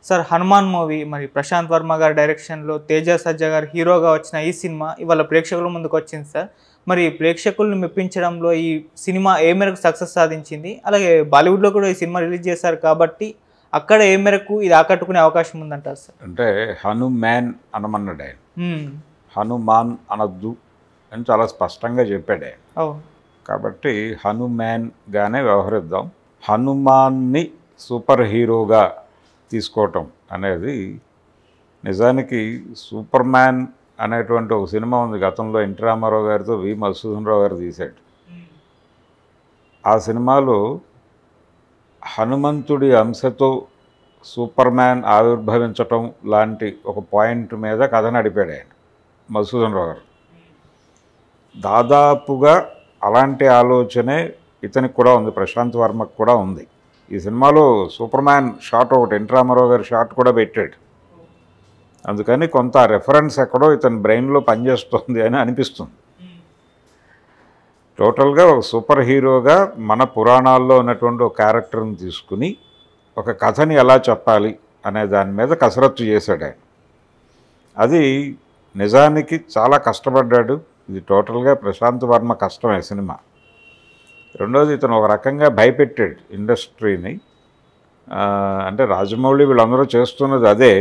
Sir 'Hanuman' movie మరి ప్రశాంత్ వర్మ గారి డైరెక్షన్‌లో తేజ సజ్జా గారు హీరోగా వచ్చిన ఈ సినిమా ఇవాళ ప్రేక్షకుల ముందుకు వచ్చింది సార్. మరి ప్రేక్షకుల్ని మెప్పించడంలో ఈ సినిమా ఏ మేరకు సక్సెస్ సాధించింది? అలాగే బాలీవుడ్‌లో కూడా ఈ సినిమా రిలీజ్ చేశారు కాబట్టి అక్కడ ఏ మేరకు ఇది ఆకట్టుకునే అవకాశం ఉందంటారు సార్? అంటే హనుమాన్ అనమన్నాడు ఆయన. హ్మ్. హనుమాన్ అనొద్దు అని చాలా స్పష్టంగా చెప్పాడు ఆయన. అవును. కాబట్టి హనుమాన్గానే వ్యవహరిద్దాం. హనుమాన్ని సూపర్ హీరోగా తీసుకోవటం అనేది నిజానికి సూపర్ మ్యాన్ అనేటువంటి ఒక సినిమా ఉంది గతంలో ఎన్టీ రామారావు గారితో వి మధుసూదన్ రావు గారు తీశాడు. ఆ సినిమాలో హనుమంతుడి అంశతో సూపర్ మ్యాన్ ఆవిర్భవించటం లాంటి ఒక పాయింట్ మీద కథ నడిపాడు ఆయన మధుసూదన్ రావు గారు. దాదాపుగా అలాంటి ఆలోచనే ఇతనికి కూడా ఉంది, ప్రశాంత్ వర్మకు కూడా ఉంది. ఈ సినిమాలో సూపర్ మ్యాన్ షాట్ ఒకటి ఎన్టీ రామారావు గారి షాట్ కూడా పెట్టాడు. అందుకని కొంత రెఫరెన్స్ ఎక్కడో ఇతని బ్రెయిన్లో పనిచేస్తుంది అని అనిపిస్తుంది. టోటల్గా ఒక సూపర్ హీరోగా మన పురాణాల్లో ఉన్నటువంటి ఒక క్యారెక్టర్ని తీసుకుని ఒక కథని ఎలా చెప్పాలి అనే దాని మీద కసరత్తు చేశాడు ఆయన. అది నిజానికి చాలా కష్టపడ్డాడు. ఇది టోటల్గా ప్రశాంత్ వర్మ కష్టమే సినిమా. రెండోది ఇతను ఒక రకంగా భయపెట్టాడు ఇండస్ట్రీని. అంటే రాజమౌళి వీళ్ళందరూ చేస్తున్నది అదే.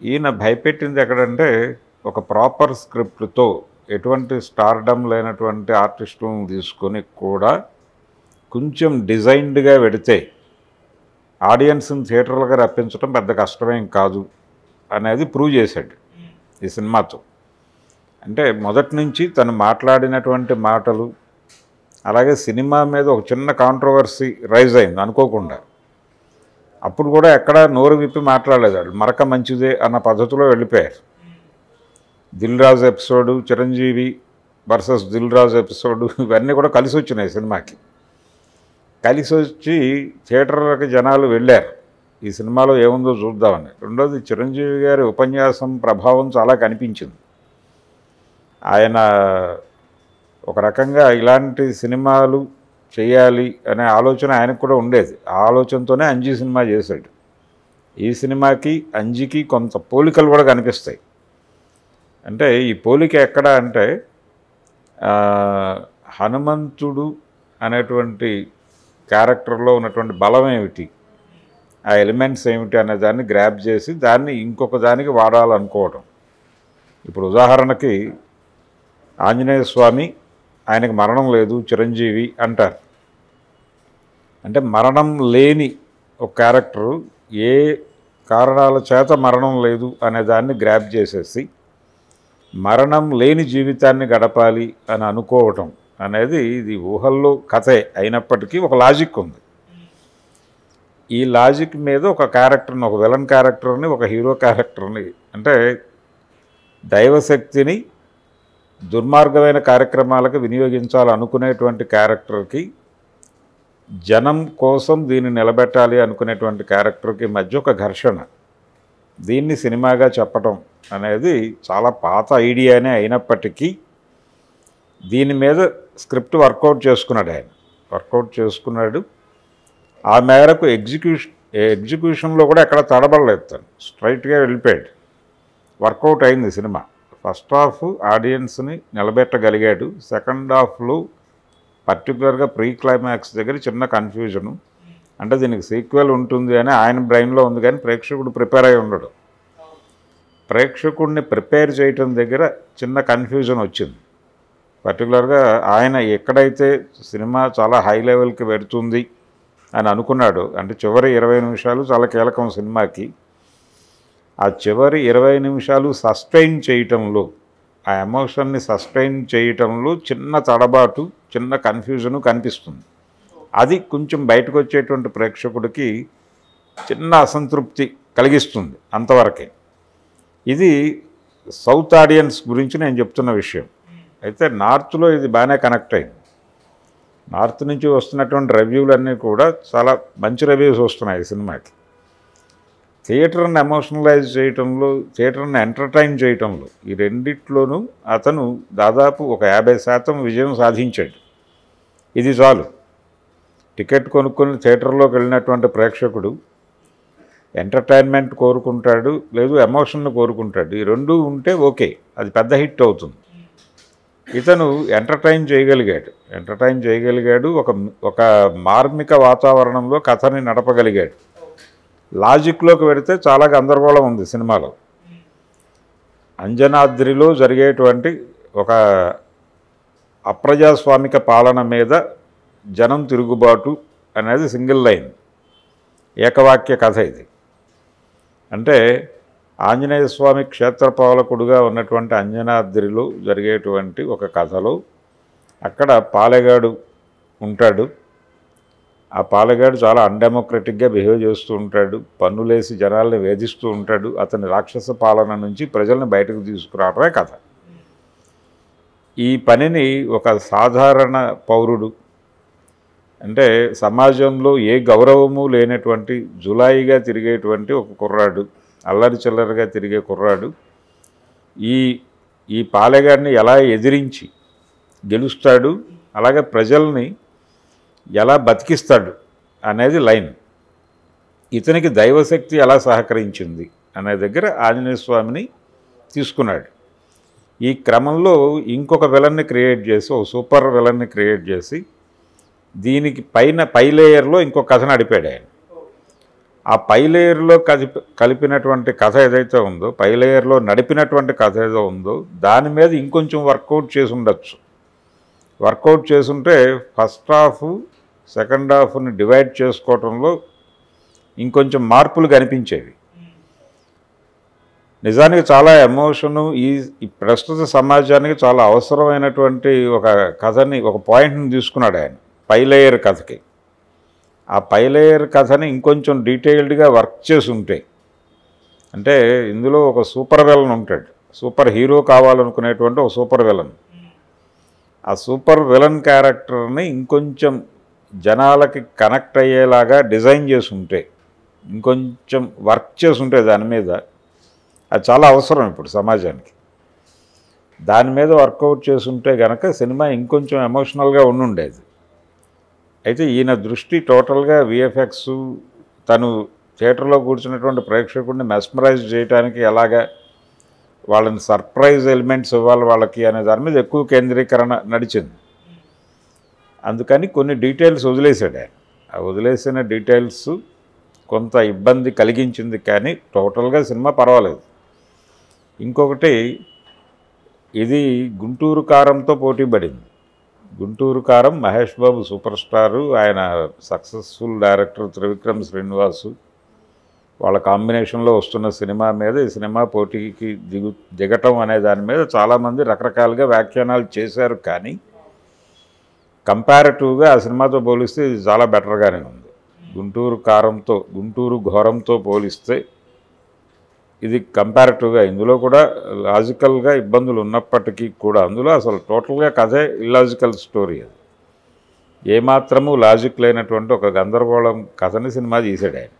ఈయన భయపెట్టింది ఎక్కడంటే ఒక ప్రాపర్ స్క్రిప్ట్తో ఎటువంటి స్టార్డమ్ లేనటువంటి ఆర్టిస్టులను తీసుకొని కూడా కొంచెం డిజైన్డ్గా పెడితే ఆడియన్స్ని థియేటర్లుగా రప్పించడం పెద్ద కష్టమేం కాదు అనేది ప్రూవ్ చేశాడు ఈ సినిమాతో. అంటే మొదటి నుంచి తను మాట్లాడినటువంటి మాటలు, అలాగే సినిమా మీద ఒక చిన్న కాంట్రవర్సీ రైజ్ అయింది అనుకోకుండా. అప్పుడు కూడా ఎక్కడా నోరు విప్పి మాట్లాడలేదు, మరక మంచిదే అన్న పద్ధతిలో వెళ్ళిపోయారు. Dil Raju episode, Chiranjeevi versus Dil Raju episode ఇవన్నీ కూడా కలిసి వచ్చినాయి సినిమాకి. కలిసి వచ్చి థియేటర్లకి జనాలు వెళ్ళారు ఈ సినిమాలో ఏముందో చూద్దామని. రెండోది చిరంజీవి గారి ఉపన్యాసం ప్రభావం చాలా కనిపించింది. ఆయన ఒక రకంగా ఇలాంటి సినిమాలు చేయాలి అనే ఆలోచన ఆయనకు కూడా ఉండేది. ఆ ఆలోచనతోనే అంజీ సినిమా చేశాడు. ఈ సినిమాకి అంజీకి కొంత పోలికలు కూడా కనిపిస్తాయి. అంటే ఈ పోలిక ఎక్కడ అంటే హనుమంతుడు అనేటువంటి క్యారెక్టర్లో ఉన్నటువంటి బలం ఏమిటి, ఆ ఎలిమెంట్స్ ఏమిటి అనే దాన్ని గ్రాప్ చేసి దాన్ని ఇంకొక దానికి వాడాలనుకోవడం. ఇప్పుడు ఉదాహరణకి ఆంజనేయ స్వామి, ఆయనకు మరణం లేదు, చిరంజీవి అంటారు. అంటే మరణం లేని ఒక క్యారెక్టరు ఏ కారణాల చేత మరణం లేదు అనే దాన్ని గ్రాప్ చేసేసి మరణం లేని జీవితాన్ని గడపాలి అని అనుకోవటం అనేది ఇది ఊహల్లో కథే అయినప్పటికీ ఒక లాజిక్ ఉంది. ఈ లాజిక్ మీద ఒక క్యారెక్టర్ని, ఒక విలన్ క్యారెక్టర్ని, ఒక హీరో క్యారెక్టర్ని, అంటే దైవశక్తిని దుర్మార్గమైన కార్యక్రమాలకు వినియోగించాలనుకునేటువంటి క్యారెక్టర్కి, జనం కోసం దీన్ని నిలబెట్టాలి అనుకునేటువంటి క్యారెక్టర్కి మధ్య ఒక ఘర్షణ. దీన్ని సినిమాగా చెప్పటం అనేది చాలా పాత ఐడియానే అయినప్పటికీ దీని మీద స్క్రిప్ట్ వర్కౌట్ చేసుకున్నాడు ఆయన. వర్కౌట్ చేసుకున్నాడు. ఆ మేరకు ఎగ్జిక్యూషన్లో కూడా ఎక్కడ తడబడలేదు, తను స్ట్రైట్గా వెళ్ళిపోయాడు. వర్కౌట్ అయింది సినిమా. ఫస్ట్ హాఫ్ ఆడియన్స్ని నిలబెట్టగలిగాడు. సెకండ్ హాఫ్లో పర్టికులర్గా ప్రీ క్లైమాక్స్ దగ్గర చిన్న కన్ఫ్యూజను. అంటే దీనికి సీక్వెల్ ఉంటుంది అని ఆయన బ్రెయిన్లో ఉంది, కానీ ప్రేక్షకుడు ప్రిపేర్ అయి ఉండడు. ప్రేక్షకుడిని ప్రిపేర్ చేయటం దగ్గర చిన్న కన్ఫ్యూజన్ వచ్చింది. పర్టికులర్గా ఆయన ఎక్కడైతే సినిమా చాలా హై లెవెల్కి పెడుతుంది అని అనుకున్నాడు, అంటే చివరి 20 నిమిషాలు చాలా కీలకం సినిమాకి. ఆ చివరి 20 నిమిషాలు సస్టైన్ చేయటంలో, ఆ ఎమోషన్ని సస్టైన్ చేయటంలో చిన్న తడబాటు, చిన్న కన్ఫ్యూజను కనిపిస్తుంది. అది కొంచెం బయటకు వచ్చేటువంటి ప్రేక్షకుడికి చిన్న అసంతృప్తి కలిగిస్తుంది, అంతవరకే. ఇది సౌత్ ఆడియన్స్ గురించి నేను చెప్తున్న విషయం. అయితే నార్త్లో ఇది బాగానే కనెక్ట్ అయింది. నార్త్ నుంచి వస్తున్నటువంటి రివ్యూలన్నీ కూడా చాలా మంచి రివ్యూస్ వస్తున్నాయి ఈ సినిమాకి. థియేటర్ని ఎమోషనలైజ్ చేయటంలో, థియేటర్ని ఎంటర్టైన్ చేయటంలో, ఈ రెండిట్లోనూ అతను దాదాపు ఒక 50% విజయం సాధించాడు. ఇది చాలు. టికెట్ కొనుక్కొని థియేటర్లోకి వెళ్ళినటువంటి ప్రేక్షకుడు ఎంటర్టైన్మెంట్ కోరుకుంటాడు, లేదు ఎమోషన్ కోరుకుంటాడు. ఈ రెండు ఉంటే ఓకే, అది పెద్ద హిట్ అవుతుంది. ఇతను ఎంటర్టైన్ చేయగలిగాడు, ఒక మార్మిక వాతావరణంలో కథని నడపగలిగాడు. లాజిక్లోకి వెళితే చాలా గందరగోళం ఉంది సినిమాలో. అంజనాద్రిలో జరిగేటువంటి ఒక అప్రజాస్వామిక పాలన మీద జనం తిరుగుబాటు అనేది సింగిల్ లైన్, ఏకవాక్య కథ ఇది. అంటే ఆంజనేయ స్వామి క్షేత్రపాలకుడుగా ఉన్నటువంటి అంజనాద్రిలో జరిగేటువంటి ఒక కథలో అక్కడ పాలెగాడు ఉంటాడు. ఆ పాలెగాడు చాలా అన్డెమోక్రటిక్గా బిహేవ్ చేస్తూ ఉంటాడు, పన్నులేసి జనాల్ని వేధిస్తూ ఉంటాడు. అతని రాక్షస పాలన నుంచి ప్రజల్ని బయటకు తీసుకురావడమే కథ. ఈ పనిని ఒక సాధారణ పౌరుడు, అంటే సమాజంలో ఏ గౌరవము లేనటువంటి జులాయిగా తిరిగేటువంటి ఒక కుర్రాడు, అల్లరి చిల్లరగా తిరిగే కుర్రాడు ఈ పాలెగాడిని ఎలా ఎదిరించి గెలుస్తాడు, అలాగే ప్రజల్ని ఎలా బతికిస్తాడు అనేది లైన్. ఇతనికి దైవశక్తి ఎలా సహకరించింది అనే దగ్గర ఆంజనేయ స్వామిని తీసుకున్నాడు. ఈ క్రమంలో ఇంకొక విలన్ని క్రియేట్ చేసి, ఒక సూపర్ విలన్ని క్రియేట్ చేసి దీనికి పై లేయర్లో ఇంకొక కథ నడిపాడు ఆయన. ఆ పై లేయర్లో కలిపినటువంటి కథ ఏదైతే ఉందో, పై లేయర్లో నడిపినటువంటి కథ ఏదో ఉందో దాని మీద ఇంకొంచెం వర్కౌట్ చేసి ఉండొచ్చు. వర్కౌట్ చేసుంటే ఫస్ట్ హాఫ్ సెకండ్ హాఫ్ని డివైడ్ చేసుకోవటంలో ఇంకొంచెం మార్పులు కనిపించేవి. నిజానికి చాలా ఎమోషను ఈ ప్రస్తుత సమాజానికి చాలా అవసరమైనటువంటి ఒక కథని, ఒక పాయింట్ని తీసుకున్నాడు ఆయన పై లేయర్ కథకి. ఆ పై లేయర్ కథని ఇంకొంచెం డీటెయిల్డ్గా వర్క్ చేసి ఉంటే, అంటే ఇందులో ఒక సూపర్ విలన్ ఉంటాడు, సూపర్ హీరో కావాలనుకునేటువంటి ఒక సూపర్ విలన్. ఆ సూపర్ విలన్ క్యారెక్టర్ని ఇంకొంచెం జనాలకి కనెక్ట్ అయ్యేలాగా డిజైన్ చేసి ఉంటే, ఇంకొంచెం వర్క్ చేసి ఉంటే దాని మీద, అది చాలా అవసరం ఇప్పుడు సమాజానికి. దాని మీద వర్కౌట్ చేసుంటే కనుక సినిమా ఇంకొంచెం ఎమోషనల్గా ఉండుండేది. అయితే ఈయన దృష్టి టోటల్గా విఎఫ్ఎక్స్, తను థియేటర్లో కూర్చున్నటువంటి ప్రేక్షకుడిని మెస్మరైజ్ చేయడానికి ఎలాగా వాళ్ళని సర్ప్రైజ్ ఎలిమెంట్స్ ఇవ్వాలి వాళ్ళకి అనే దాని మీద ఎక్కువ కేంద్రీకరణ నడిచింది. అందుకని కొన్ని డీటెయిల్స్ వదిలేశాడు ఆయన. ఆ వదిలేసిన డీటెయిల్స్ కొంత ఇబ్బంది కలిగించింది, కానీ టోటల్గా సినిమా పర్వాలేదు. ఇంకొకటి, ఇది గుంటూరు కారంతో పోటీ పడింది. గుంటూరు కారం మహేష్ బాబు సూపర్ స్టారు, ఆయన సక్సెస్ఫుల్ డైరెక్టర్ త్రివిక్రమ్ శ్రీనివాసు, వాళ్ళ కాంబినేషన్లో వస్తున్న సినిమా మీద ఈ సినిమా పోటీకి దిగటం అనే దాని మీద చాలామంది రకరకాలుగా వ్యాఖ్యానాలు చేశారు. కానీ కంపారిటివ్గా ఆ సినిమాతో పోలిస్తే ఇది చాలా బెటర్గానే ఉంది. గుంటూరు ఘోరంతో పోలిస్తే ఇది కంపారిటివ్గా, ఇందులో కూడా లాజికల్గా ఇబ్బందులు ఉన్నప్పటికీ కూడా అందులో అసలు టోటల్గా కథే ఇల్లాజికల్ స్టోరీ. అది ఏమాత్రము లాజిక్ లేనటువంటి ఒక గందరగోళం కథని సినిమా తీసాడు ఆయన.